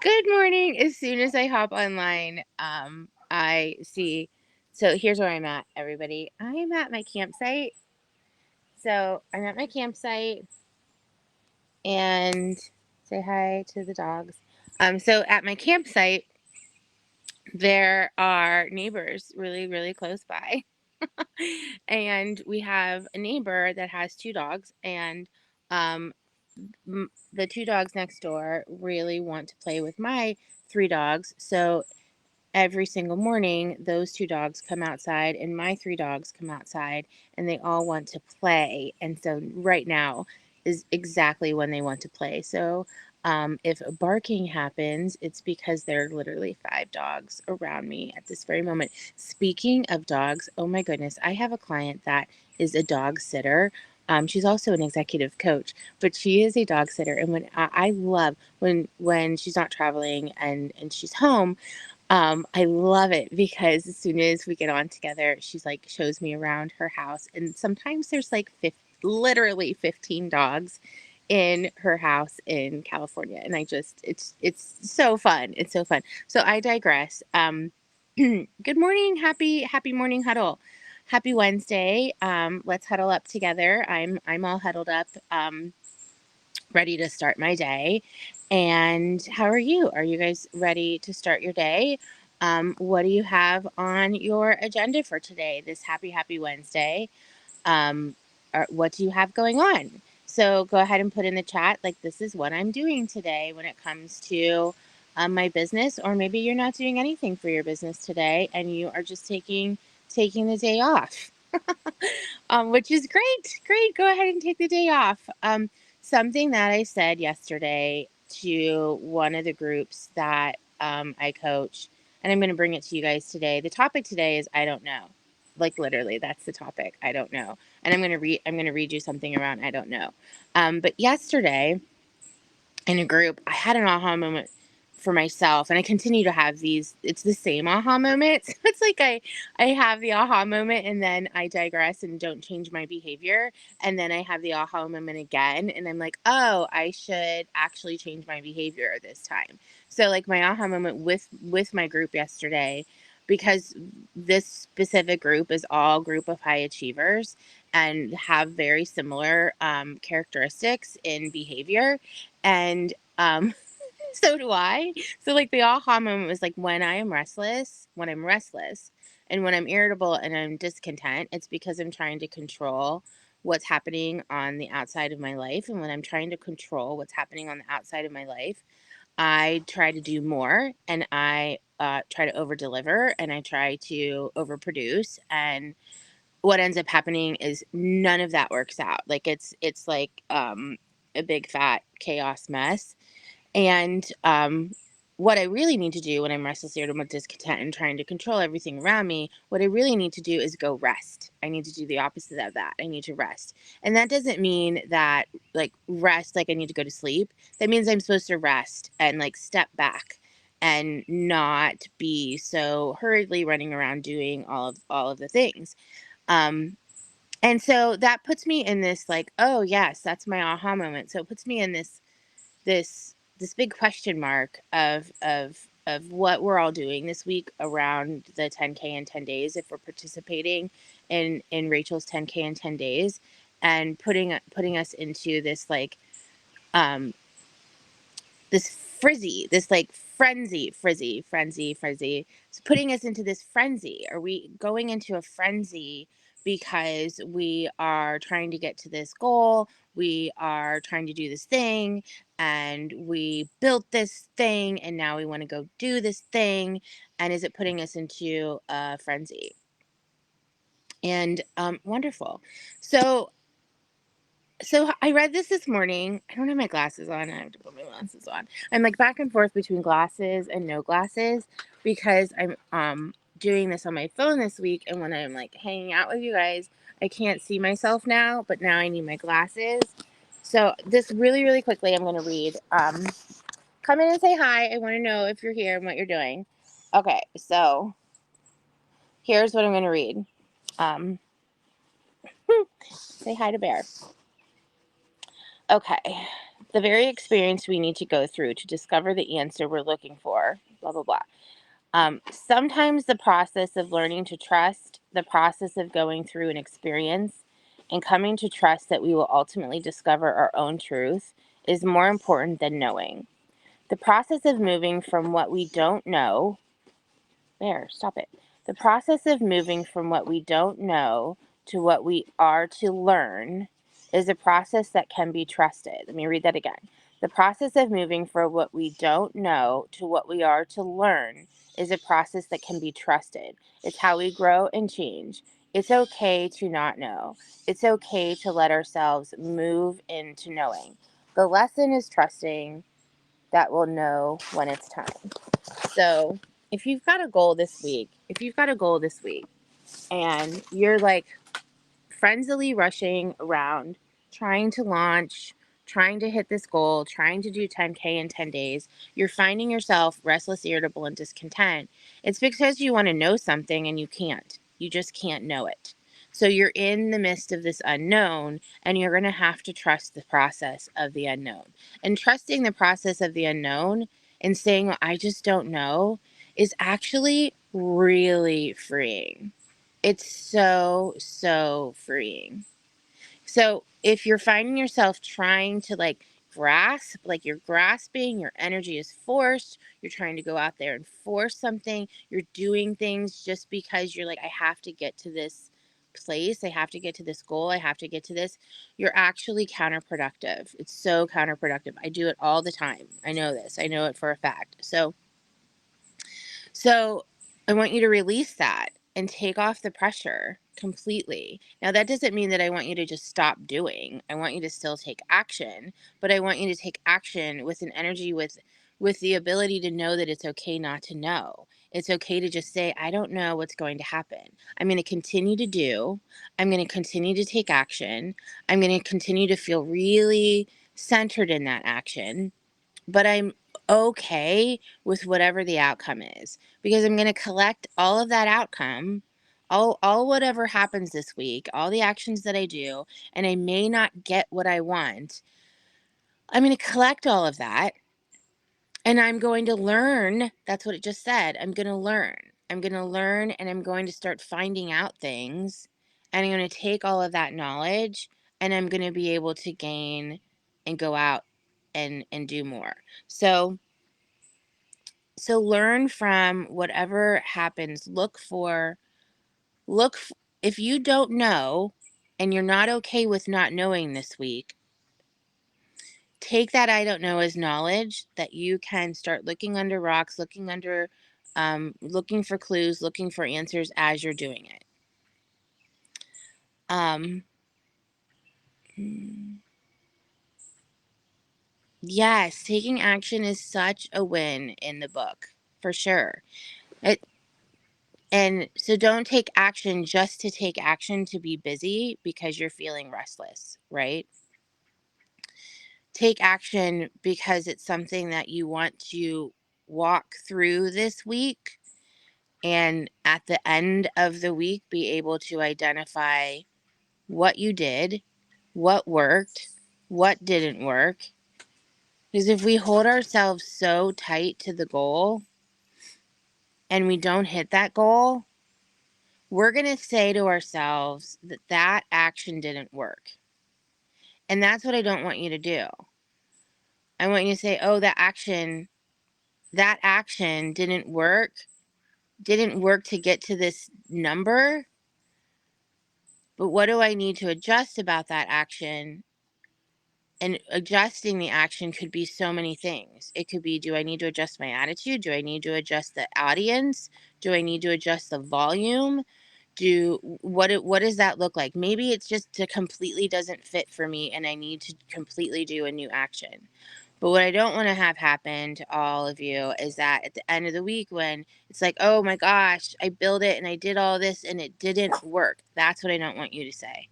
Good morning. As soon as I hop online, I see. So here's where I'm at, everybody. I am at my campsite. So I'm at my campsite and say hi to the dogs. So at my campsite, there are neighbors really, really close by. And we have a neighbor that has two dogs, and um, the two dogs next door really want to play with my three dogs. So every single morning, those two dogs come outside and my three dogs come outside and they all want to play. And so, right now is exactly when they want to play. So, if barking happens, it's because there are literally five dogs around me at this very moment. Speaking of dogs, oh my goodness, I have a client that is a dog sitter. She's also an executive coach, but she is a dog sitter. And when I love when she's not traveling and she's home, I love it because as soon as we get on together, she's like shows me around her house, and sometimes there's like literally 15 dogs in her house in California, and it's so fun. It's so fun. So I digress. Good morning, happy morning huddle. Happy Wednesday. Let's huddle up together. I'm all huddled up. Ready to start my day. And how are you? Are you guys ready to start your day? What do you have on your agenda for today, this happy Wednesday? What do you have going on? So go ahead and put in the chat, like, this is what I'm doing today when it comes to my business, or maybe you're not doing anything for your business today and you are just taking the day off. Which is great. Great. Go ahead and take the day off. Something that I said yesterday to one of the groups that I coach, and I'm going to bring it to you guys today. The topic today is I don't know. Like, literally, that's the topic. I don't know. And I'm going to read you something around I don't know. But yesterday in a group, I had an aha moment for myself, and I continue to have these. It's the same aha moment. So it's like I have the aha moment, and then I digress and don't change my behavior, and then I have the aha moment again, and I'm like, oh, I should actually change my behavior this time. So, like, my aha moment with my group yesterday, because this specific group is all group of high achievers and have very similar characteristics in behavior, and so do I. So, like, the aha moment was like when I'm restless and when I'm irritable and I'm discontent, it's because I'm trying to control what's happening on the outside of my life. And when I'm trying to control what's happening on the outside of my life, I try to do more, and I try to over deliver, and I try to overproduce. And what ends up happening is none of that works out. Like, it's like a big fat chaos mess. And what I really need to do when I'm restless, irritable, discontent, and trying to control everything around me, what I really need to do is go rest. I need to do the opposite of that. I need to rest. And that doesn't mean that, like, rest, like I need to go to sleep. That means I'm supposed to rest and, like, step back and not be so hurriedly running around doing all of the things. Um, and so that puts me in this, like, oh yes, that's my aha moment. So it puts me in this big question mark of what we're all doing this week around the 10K in 10 days, if we're participating in Rachel's 10K in 10 days, and putting us into this, like, um this frizzy, this, like, frenzy. It's putting us into this frenzy. Are we going into a frenzy because we are trying to get to this goal? We are trying to do this thing, and we built this thing, and now we want to go do this thing. And is it putting us into a frenzy? And wonderful. So so I read this morning. I don't have my glasses on. I have to put my glasses on. I'm, like, back and forth between glasses and no glasses because I'm doing this on my phone this week, and when I'm, like, hanging out with you guys, I can't see myself now, but now I need my glasses. So this really, really quickly, I'm going to read. Come in and say hi. I want to know if you're here and what you're doing. Okay, so here's what I'm going to read. Um, say hi to Bear. Okay. the very experience we need to go through to discover the answer we're looking for, blah, blah, blah. Sometimes the process of learning to trust, the process of going through an experience and coming to trust that we will ultimately discover our own truth is more important than knowing. The process of moving from what we don't know, stop it. The process of moving from what we don't know to what we are to learn is a process that can be trusted. Let me read that again. The process of moving from what we don't know to what we are to learn is a process that can be trusted. It's how we grow and change. It's okay to not know. It's okay to let ourselves move into knowing. The lesson is trusting that we'll know when it's time. So, if you've got a goal this week and you're like frenzily rushing around, trying to launch, trying to hit this goal, trying to do 10K in 10 days, you're finding yourself restless, irritable, and discontent. It's because you want to know something and you can't. You just can't know it. So you're in the midst of this unknown and you're going to have to trust the process of the unknown. And trusting the process of the unknown and saying, well, I just don't know, is actually really freeing. It's so, so freeing. So if you're finding yourself trying to like grasp, like you're grasping, your energy is forced, you're trying to go out there and force something, you're doing things just because you're like, I have to get to this place, I have to get to this goal, I have to get to this, you're actually counterproductive. It's so counterproductive. I do it all the time. I know this. I know it for a fact. So I want you to release that and take off the pressure completely. Now, that doesn't mean that I want you to just stop doing. I want you to still take action, but I want you to take action with an energy with the ability to know that it's okay not to know. It's okay to just say, I don't know what's going to happen. I'm going to continue to do. I'm going to continue to take action. I'm going to continue to feel really centered in that action, but I'm okay with whatever the outcome is because I'm going to collect all of that outcome, all whatever happens this week, all the actions that I do, and I may not get what I want. I'm going to collect all of that and I'm going to learn. That's what it just said. I'm going to learn. I'm going to learn and I'm going to start finding out things and I'm going to take all of that knowledge and I'm going to be able to gain and go out and do more. So learn from whatever happens. If you don't know and you're not okay with not knowing this week, take that I don't know as knowledge that you can start looking under rocks, looking for clues, looking for answers as you're doing it. Um, yes, taking action is such a win in the book, for sure. And so don't take action just to take action to be busy because you're feeling restless, right? Take action because it's something that you want to walk through this week and at the end of the week be able to identify what you did, what worked, what didn't work. Because if we hold ourselves so tight to the goal and we don't hit that goal, we're going to say to ourselves that that action didn't work. And that's what I don't want you to do. I want you to say, oh, that action didn't work to get to this number. But what do I need to adjust about that action? And adjusting the action could be so many things. It could be, do I need to adjust my attitude? Do I need to adjust the audience? Do I need to adjust the volume? What does that look like? Maybe it's just it completely doesn't fit for me and I need to completely do a new action. But what I don't want to have happen to all of you is that at the end of the week when it's like, oh my gosh, I built it and I did all this and it didn't work. That's what I don't want you to say.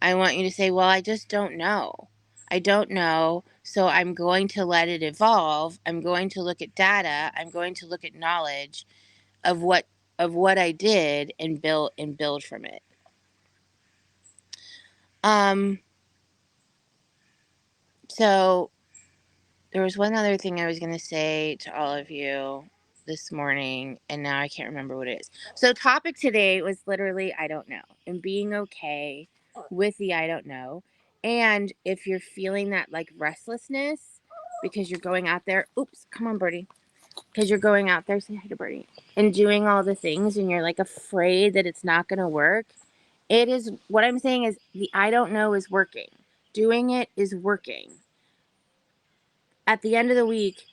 I want you to say, well, I just don't know. I don't know. So I'm going to let it evolve. I'm going to look at data. I'm going to look at knowledge of what I did and build from it. So There was one other thing I was going to say to all of you this morning, and now I can't remember what it is. So, topic today was literally I don't know, and being okay with the I don't know. And if you're feeling that like restlessness because you're going out there, oops, come on, Birdie, because you're going out there, say hi to Birdie, and doing all the things, and you're like afraid that it's not going to work. It is what I'm saying is the I don't know is working. Doing it is working. At the end of the week,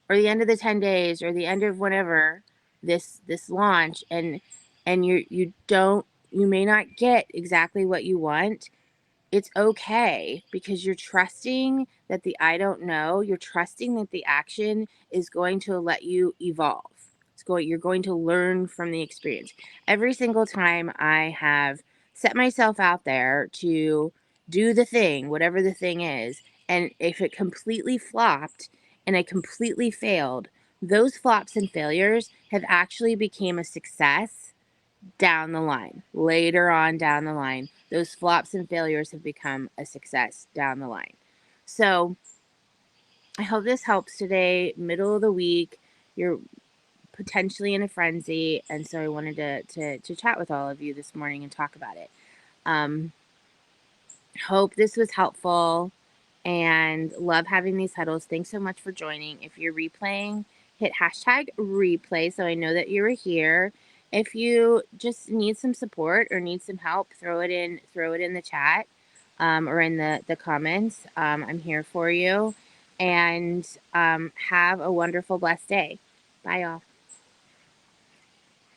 or the end of the 10 days, or the end of whenever this launch, and you may not get exactly what you want. It's okay, because you're trusting that the I don't know, you're trusting that the action is going to let you evolve. You're going to learn from the experience. Every single time I have set myself out there to do the thing, whatever the thing is, and if it completely flopped and I completely failed, those flops and failures have actually become a success down the line. Later on down the line, those flops and failures have become a success down the line. So I hope this helps today. Middle of the week, you're potentially in a frenzy, and so I wanted to chat with all of you this morning and talk about it. Hope this was helpful, and love having these huddles. Thanks so much for joining. If you're replaying, hit hashtag replay so I know that you were here. If you just need some support or need some help, throw it in the chat, or in the comments. I'm here for you. And have a wonderful, blessed day. Bye, y'all.